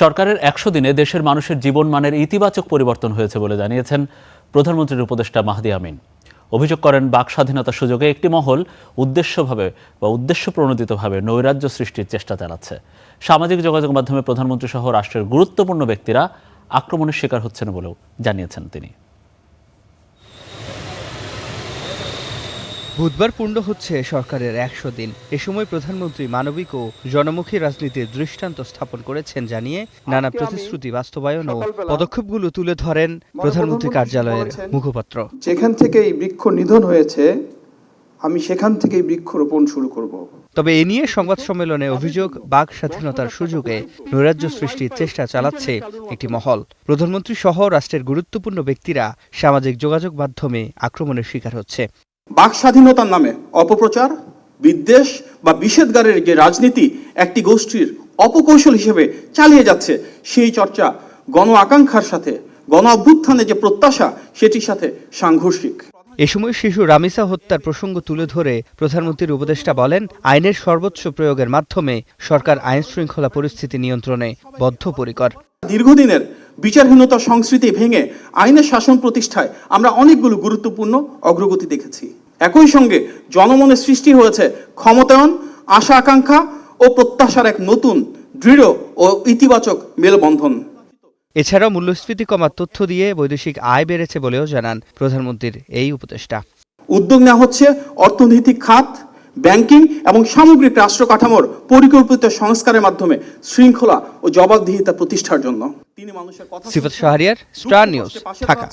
সরকারের ১০০ দিনে দেশের মানুষের জীবনমানের ইতিবাচক পরিবর্তন হয়েছে বলে জানিয়েছেন প্রধানমন্ত্রীর উপদেষ্টা মাহদি আমিন। অভিযোগ করেন, বাক স্বাধীনতার সুযোগে একটি মহল উদ্দেশ্যপ্রণোদিতভাবে নৈরাজ্য সৃষ্টির চেষ্টা চালাচ্ছে। সামাজিক যোগাযোগ মাধ্যমে প্রধানমন্ত্রী সহ রাষ্ট্রের গুরুত্বপূর্ণ ব্যক্তিরা আক্রমণের শিকার হচ্ছেন বলেও জানিয়েছেন তিনি। বুধবার পূর্ণ হচ্ছে সরকারের ১০০ দিন। এ সময় প্রধানমন্ত্রী মানবিক ও জনমুখী রাজনীতির দৃষ্টান্ত স্থাপন করেছেন জানিয়ে নানা প্রতিশ্রুতি বাস্তবায়ন ও পদক্ষেপগুলো তুলে ধরেন প্রধানমন্ত্রী কার্যালয়ের মুখপাত্র। যেখান থেকে এই বৃক্ষ নিধন হয়েছে, আমি সেখান থেকেই বৃক্ষরোপণ শুরু করব। তবে এ নিয়ে সংবাদ সম্মেলনে অভিযোগ, বাক স্বাধীনতার সুযোগে নৈরাজ্য সৃষ্টির চেষ্টা চালাচ্ছে একটি মহল। প্রধানমন্ত্রী সহ রাষ্ট্রের গুরুত্বপূর্ণ ব্যক্তিরা সামাজিক যোগাযোগ মাধ্যমে আক্রমণের শিকার হচ্ছে। বাক স্বাধীনতার নামে অপপ্রচার, বিদ্বেষ বা বিষেধগারের যে রাজনীতি একটি গোষ্ঠীর অপকৌশল হিসেবে চালিয়ে যাচ্ছে, সেই চর্চা গণ আকাঙ্ক্ষার সাথে, গণ অভ্যুত্থানের যে প্রত্যাশা, সেটির সাথে সাংঘর্ষিক। এ সময় শিশু রামিসা হত্যার প্রসঙ্গ তুলে ধরে প্রধানমন্ত্রীর উপদেষ্টা বলেন, আইনের সর্বোচ্চ প্রয়োগের মাধ্যমে সরকার আইন শৃঙ্খলা পরিস্থিতি নিয়ন্ত্রণে বদ্ধপরিকর। দীর্ঘদিনের বিচারহীনতা সংস্কৃতি ভেঙে আইনের শাসন প্রতিষ্ঠায় আমরা অনেকগুলো গুরুত্বপূর্ণ অগ্রগতি দেখেছি। একই সঙ্গে জনমনে সৃষ্টি হয়েছে ক্ষমতায়ন, আশা আকাঙ্ক্ষা ও প্রত্যাশার এক নতুন দৃঢ় ও ইতিবাচক মেলবন্ধন। এছাড়াও মূল্যস্ফীতি কমার তথ্য দিয়ে বৈদেশিক আয় বেড়েছে বলেও জানান প্রধানমন্ত্রীর এই উপদেষ্টা। উদ্যোগ নেওয়া হচ্ছে অর্থনৈতিক খাত, ব্যাংকিং এবং সামগ্রিক রাষ্ট্র কাঠামোর পরিকল্পিত সংস্কারের মাধ্যমে শৃঙ্খলা ও জবাবদিহিতা প্রতিষ্ঠার জন্য। তিনি মানুষের কথা সিফাত শাহরিয়ার, স্টার নিউজ, ঢাকা।